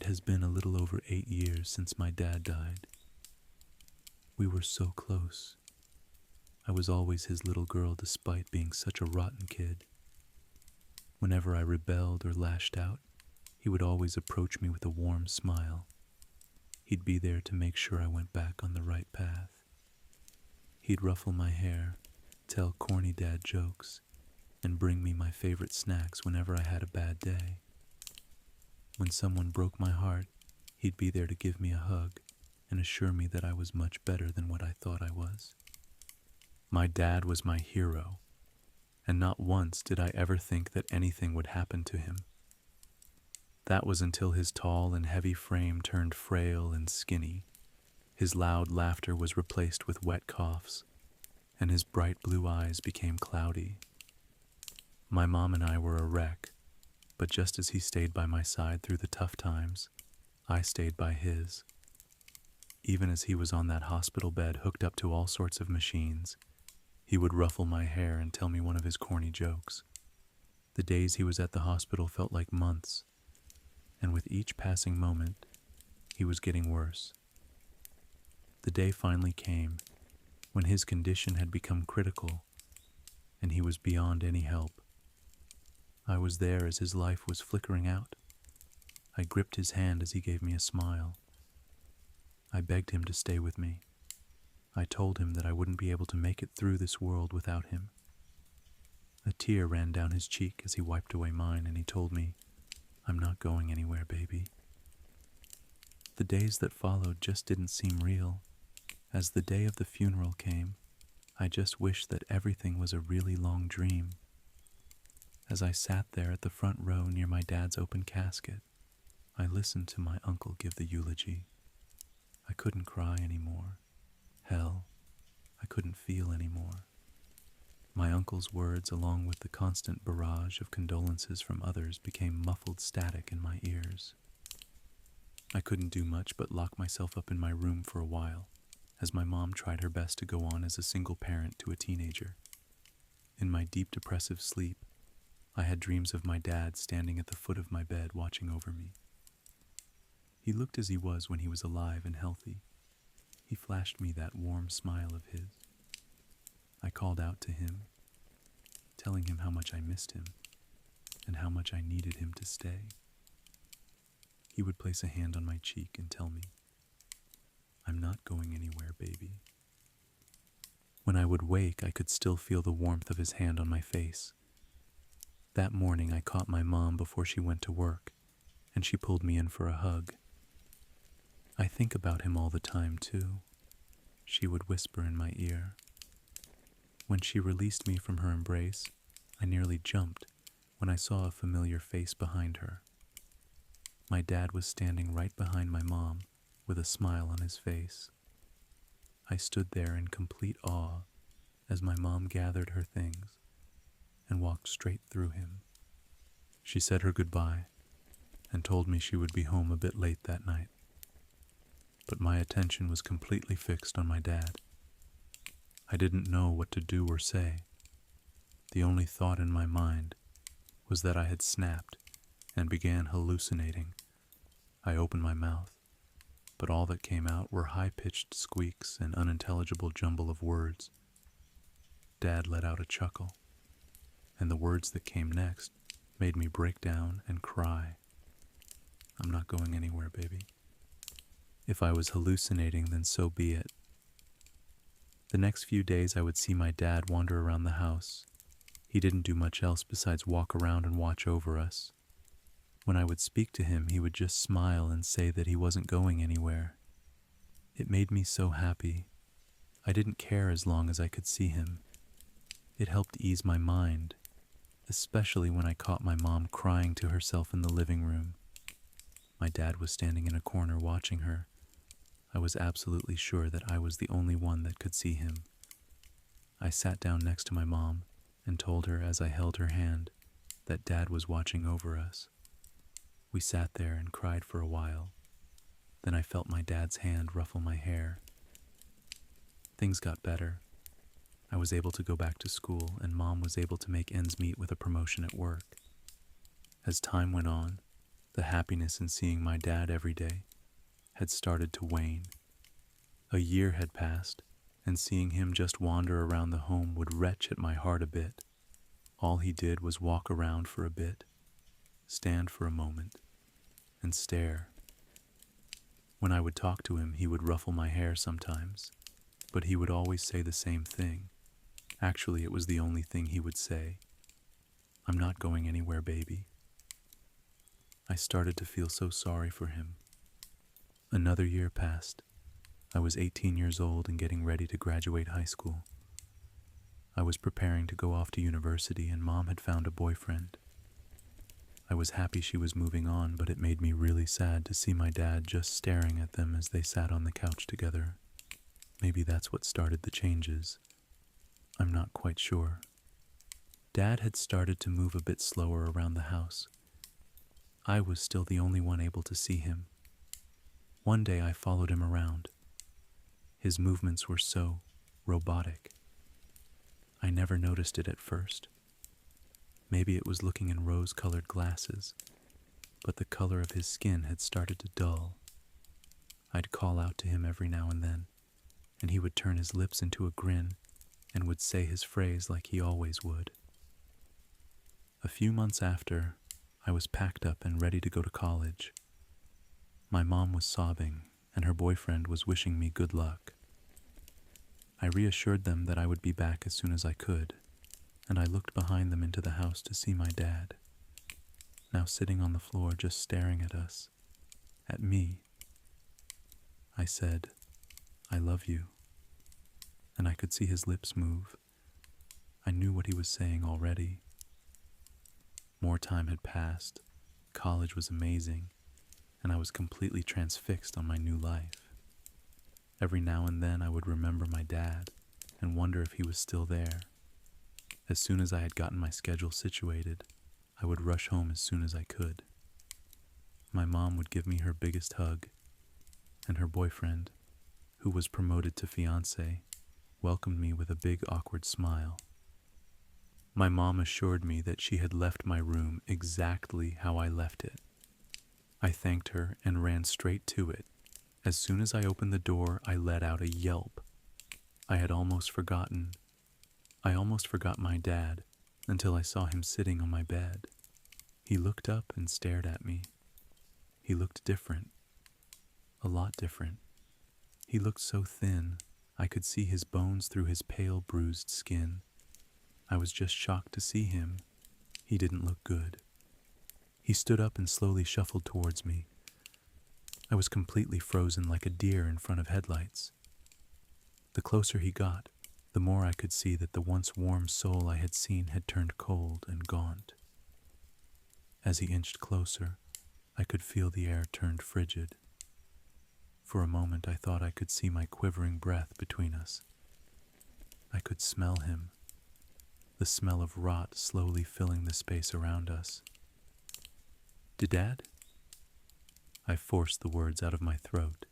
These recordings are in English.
has been a little over 8 years since my dad died. We were so close. I was always his little girl despite being such a rotten kid. Whenever I rebelled or lashed out, he would always approach me with a warm smile. He'd be there to make sure I went back on the right path. He'd ruffle my hair, tell corny dad jokes, and bring me my favorite snacks whenever I had a bad day. When someone broke my heart, he'd be there to give me a hug and assure me that I was much better than what I thought I was. My dad was my hero, and not once did I ever think that anything would happen to him. That was until his tall and heavy frame turned frail and skinny. His loud laughter was replaced with wet coughs, and his bright blue eyes became cloudy. My mom and I were a wreck, but just as he stayed by my side through the tough times, I stayed by his. Even as he was on that hospital bed hooked up to all sorts of machines, he would ruffle my hair and tell me one of his corny jokes. The days he was at the hospital felt like months, and with each passing moment, he was getting worse. The day finally came when his condition had become critical and he was beyond any help. I was there as his life was flickering out. I gripped his hand as he gave me a smile. I begged him to stay with me. I told him that I wouldn't be able to make it through this world without him. A tear ran down his cheek as he wiped away mine, and he told me, "I'm not going anywhere, baby." The days that followed just didn't seem real. As the day of the funeral came, I just wished that everything was a really long dream. As I sat there at the front row near my dad's open casket, I listened to my uncle give the eulogy. I couldn't cry anymore. Hell, I couldn't feel anymore. My uncle's words, along with the constant barrage of condolences from others, became muffled static in my ears. I couldn't do much but lock myself up in my room for a while, as my mom tried her best to go on as a single parent to a teenager. In my deep depressive sleep, I had dreams of my dad standing at the foot of my bed watching over me. He looked as he was when he was alive and healthy. He flashed me that warm smile of his. I called out to him, telling him how much I missed him and how much I needed him to stay. He would place a hand on my cheek and tell me, "I'm not going anywhere, baby." When I would wake, I could still feel the warmth of his hand on my face. That morning, I caught my mom before she went to work, and she pulled me in for a hug. "I think about him all the time, too," she would whisper in my ear. When she released me from her embrace, I nearly jumped when I saw a familiar face behind her. My dad was standing right behind my mom with a smile on his face. I stood there in complete awe as my mom gathered her things and walked straight through him. She said her goodbye and told me she would be home a bit late that night. But my attention was completely fixed on my dad. I didn't know what to do or say. The only thought in my mind was that I had snapped and began hallucinating. I opened my mouth, but all that came out were high-pitched squeaks and unintelligible jumble of words. Dad let out a chuckle, and the words that came next made me break down and cry. "I'm not going anywhere, baby." If I was hallucinating, then so be it. The next few days I would see my dad wander around the house. He didn't do much else besides walk around and watch over us. When I would speak to him, he would just smile and say that he wasn't going anywhere. It made me so happy. I didn't care as long as I could see him. It helped ease my mind, especially when I caught my mom crying to herself in the living room. My dad was standing in a corner watching her. I was absolutely sure that I was the only one that could see him. I sat down next to my mom and told her as I held her hand that Dad was watching over us. We sat there and cried for a while. Then I felt my dad's hand ruffle my hair. Things got better. I was able to go back to school, and Mom was able to make ends meet with a promotion at work. As time went on, The happiness in seeing my dad every day had started to wane. A year had passed, and seeing him just wander around the home would retch at my heart a bit. All he did was walk around for a bit, stand for a moment, and stare. When I would talk to him, he would ruffle my hair sometimes, but he would always say the same thing. Actually, it was the only thing he would say. "I'm not going anywhere, baby." I started to feel so sorry for him. Another year passed. I was 18 years old and getting ready to graduate high school. I was preparing to go off to university, and Mom had found a boyfriend. I was happy she was moving on, but it made me really sad to see my dad just staring at them as they sat on the couch together. Maybe that's what started the changes. I'm not quite sure. Dad had started to move a bit slower around the house. I was still the only one able to see him. One day I followed him around. His movements were so robotic. I never noticed it at first. Maybe it was looking in rose-colored glasses, but the color of his skin had started to dull. I'd call out to him every now and then, and he would turn his lips into a grin and would say his phrase like he always would. A few months after, I was packed up and ready to go to college. My mom was sobbing, and her boyfriend was wishing me good luck. I reassured them that I would be back as soon as I could, and I looked behind them into the house to see my dad, now sitting on the floor just staring at us, at me. I said, "I love you," and I could see his lips move. I knew what he was saying already. More time had passed, college was amazing, and I was completely transfixed on my new life. Every now and then I would remember my dad and wonder if he was still there. As soon as I had gotten my schedule situated, I would rush home as soon as I could. My mom would give me her biggest hug, and her boyfriend, who was promoted to fiancé, welcomed me with a big awkward smile. My mom assured me that she had left my room exactly how I left it. I thanked her and ran straight to it. As soon as I opened the door, I let out a yelp. I almost forgot my dad until I saw him sitting on my bed. He looked up and stared at me. He looked different, a lot different. He looked so thin, I could see his bones through his pale, bruised skin. I was just shocked to see him. He didn't look good. He stood up and slowly shuffled towards me. I was completely frozen like a deer in front of headlights. The closer he got, the more I could see that the once warm soul I had seen had turned cold and gaunt. As he inched closer, I could feel the air turned frigid. For a moment I thought I could see my quivering breath between us. I could smell him, the smell of rot slowly filling the space around us. "Dad?" I forced the words out of my throat,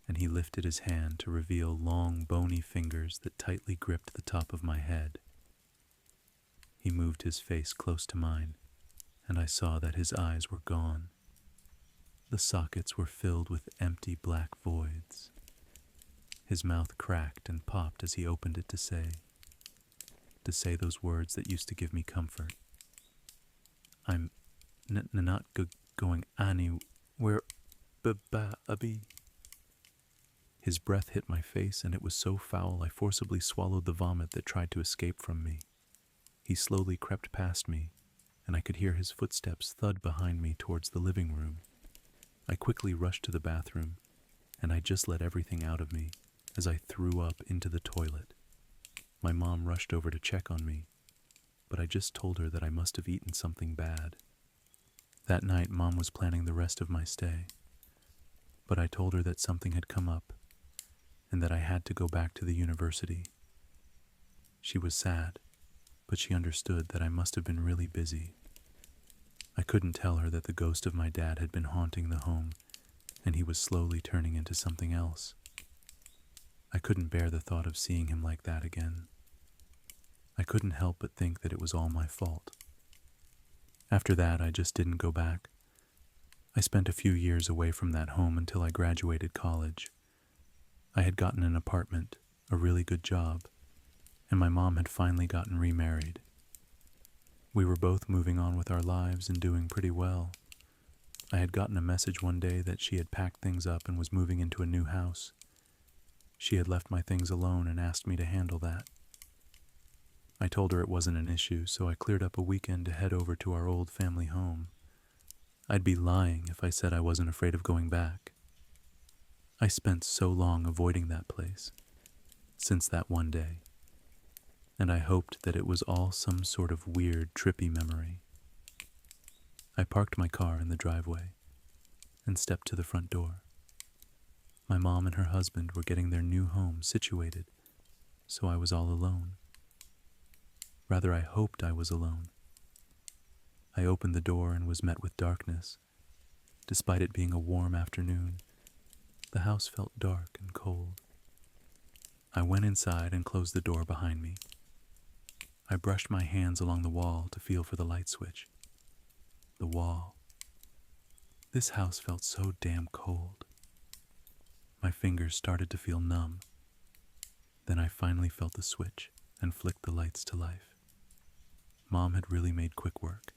and he lifted his hand to reveal long, bony fingers that tightly gripped the top of my head. He moved his face close to mine, and I saw that his eyes were gone. The sockets were filled with empty black voids. His mouth cracked and popped as he opened it to say those words that used to give me comfort. "I'm not going anywhere, ba-ba-a-bee." His breath hit my face, and it was so foul I forcibly swallowed the vomit that tried to escape from me. He slowly crept past me, and I could hear his footsteps thud behind me towards the living room. I quickly rushed to the bathroom, and I just let everything out of me as I threw up into the toilet. My mom rushed over to check on me, but I just told her that I must have eaten something bad. That night, Mom was planning the rest of my stay, but I told her that something had come up and that I had to go back to the university. She was sad, but she understood that I must have been really busy. I couldn't tell her that the ghost of my dad had been haunting the home, and he was slowly turning into something else. I couldn't bear the thought of seeing him like that again. I couldn't help but think that it was all my fault. After that, I just didn't go back. I spent a few years away from that home until I graduated college. I had gotten an apartment, a really good job, and my mom had finally gotten remarried. We were both moving on with our lives and doing pretty well. I had gotten a message one day that she had packed things up and was moving into a new house. She had left my things alone and asked me to handle that. I told her it wasn't an issue, so I cleared up a weekend to head over to our old family home. I'd be lying if I said I wasn't afraid of going back. I spent so long avoiding that place, since that one day, and I hoped that it was all some sort of weird, trippy memory. I parked my car in the driveway and stepped to the front door. My mom and her husband were getting their new home situated, so I was all alone. Rather, I hoped I was alone. I opened the door and was met with darkness. Despite it being a warm afternoon, the house felt dark and cold. I went inside and closed the door behind me. I brushed my hands along the wall to feel for the light switch. The wall. This house felt so damn cold. My fingers started to feel numb. Then I finally felt the switch and flicked the lights to life. Mom had really made quick work.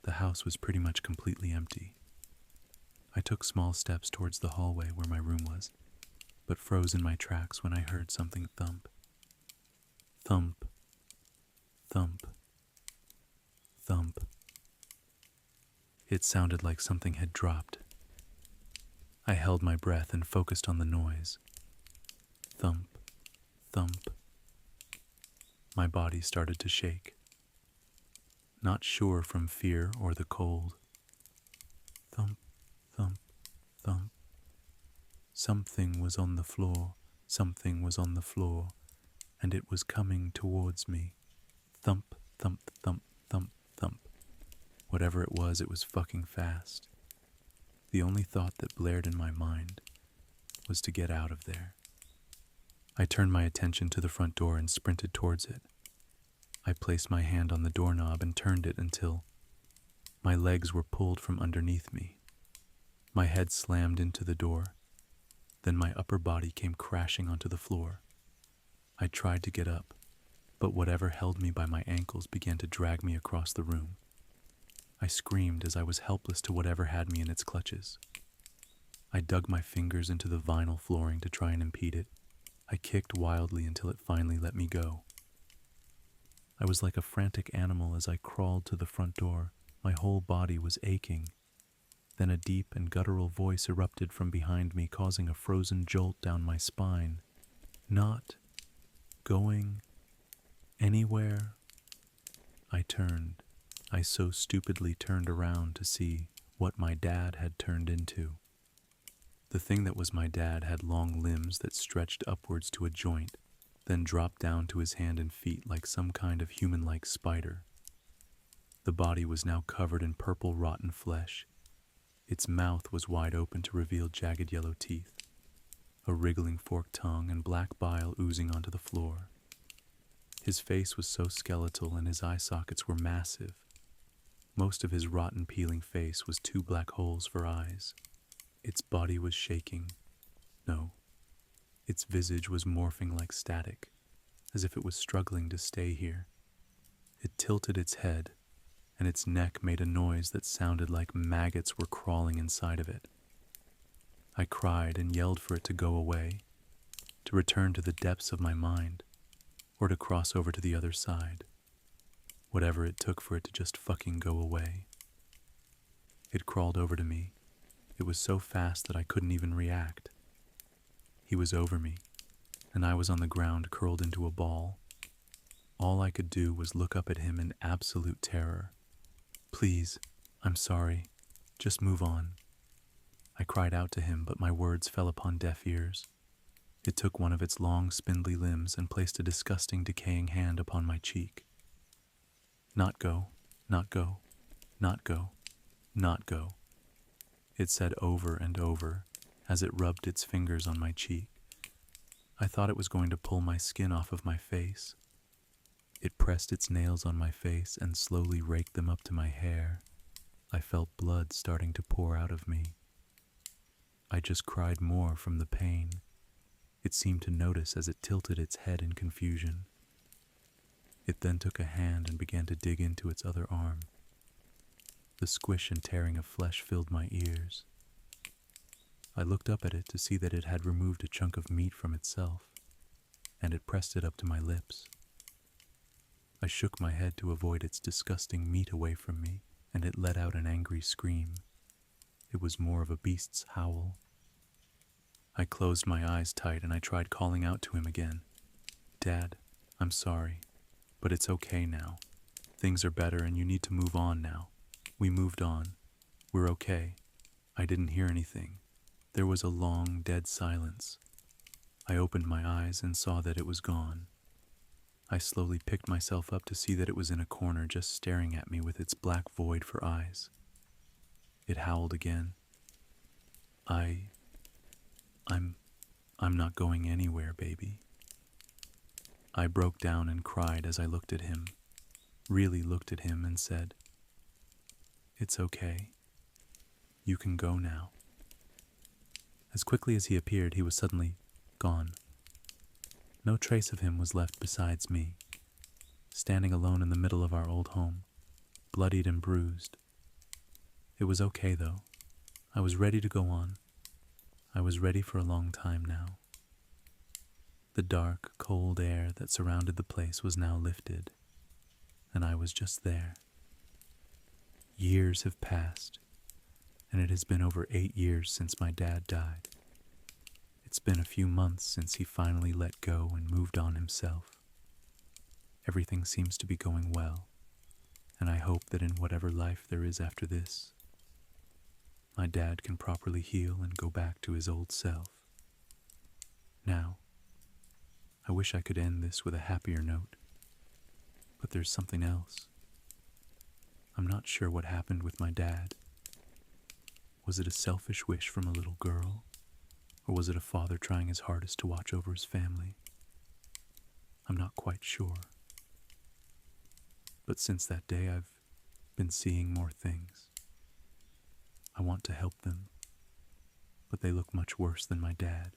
The house was pretty much completely empty. I took small steps towards the hallway where my room was, but froze in my tracks when I heard something thump. Thump. Thump. Thump. It sounded like something had dropped. I held my breath and focused on the noise. Thump. Thump. My body started to shake. Not sure from fear or the cold. Thump, thump, thump. Something was on the floor, something was on the floor, and it was coming towards me. Thump, thump, thump, thump, thump. Whatever it was fucking fast. The only thought that blared in my mind was to get out of there. I turned my attention to the front door and sprinted towards it. I placed my hand on the doorknob and turned it until my legs were pulled from underneath me. My head slammed into the door. Then my upper body came crashing onto the floor. I tried to get up, but whatever held me by my ankles began to drag me across the room. I screamed as I was helpless to whatever had me in its clutches. I dug my fingers into the vinyl flooring to try and impede it. I kicked wildly until it finally let me go. I was like a frantic animal as I crawled to the front door. My whole body was aching. Then a deep and guttural voice erupted from behind me, causing a frozen jolt down my spine. Not going anywhere. I turned. I so stupidly turned around to see what my dad had turned into. The thing that was my dad had long limbs that stretched upwards to a joint, then dropped down to his hand and feet like some kind of human-like spider. The body was now covered in purple rotten flesh. Its mouth was wide open to reveal jagged yellow teeth, a wriggling forked tongue, and black bile oozing onto the floor. His face was so skeletal and his eye sockets were massive. Most of his rotten, peeling face was 2 black holes for eyes. Its body was shaking. No, its visage was morphing like static, as if it was struggling to stay here. It tilted its head, and its neck made a noise that sounded like maggots were crawling inside of it. I cried and yelled for it to go away, to return to the depths of my mind, or to cross over to the other side. Whatever it took for it to just fucking go away. It crawled over to me. It was so fast that I couldn't even react. He was over me, and I was on the ground curled into a ball. All I could do was look up at him in absolute terror. Please, I'm sorry. Just move on. I cried out to him, but my words fell upon deaf ears. It took one of its long, spindly limbs and placed a disgusting, decaying hand upon my cheek. Not go, not go, not go, not go. It said over and over as it rubbed its fingers on my cheek. I thought it was going to pull my skin off of my face. It pressed its nails on my face and slowly raked them up to my hair. I felt blood starting to pour out of me. I just cried more from the pain. It seemed to notice as it tilted its head in confusion. It then took a hand and began to dig into its other arm. The squish and tearing of flesh filled my ears. I looked up at it to see that it had removed a chunk of meat from itself, and it pressed it up to my lips. I shook my head to avoid its disgusting meat away from me, and it let out an angry scream. It was more of a beast's howl. I closed my eyes tight and I tried calling out to him again. "Dad, I'm sorry, but it's okay now. Things are better and you need to move on now." We moved on. "We're okay." I didn't hear anything. There was a long, dead silence. I opened my eyes and saw that it was gone. I slowly picked myself up to see that it was in a corner just staring at me with its black void for eyes. It howled again. I'm not going anywhere, baby." I broke down and cried as I looked at him, really looked at him and said, "It's okay. You can go now." As quickly as he appeared, he was suddenly gone. No trace of him was left besides me, standing alone in the middle of our old home, bloodied and bruised. It was okay, though. I was ready to go on. I was ready for a long time now. The dark, cold air that surrounded the place was now lifted, and I was just there. Years have passed, and it has been over 8 years since my dad died. It's been a few months since he finally let go and moved on himself. Everything seems to be going well, and I hope that in whatever life there is after this, my dad can properly heal and go back to his old self. Now, I wish I could end this with a happier note, but there's something else. I'm not sure what happened with my dad. Was it a selfish wish from a little girl, or was it a father trying his hardest to watch over his family? I'm not quite sure. But since that day, I've been seeing more things. I want to help them, but they look much worse than my dad.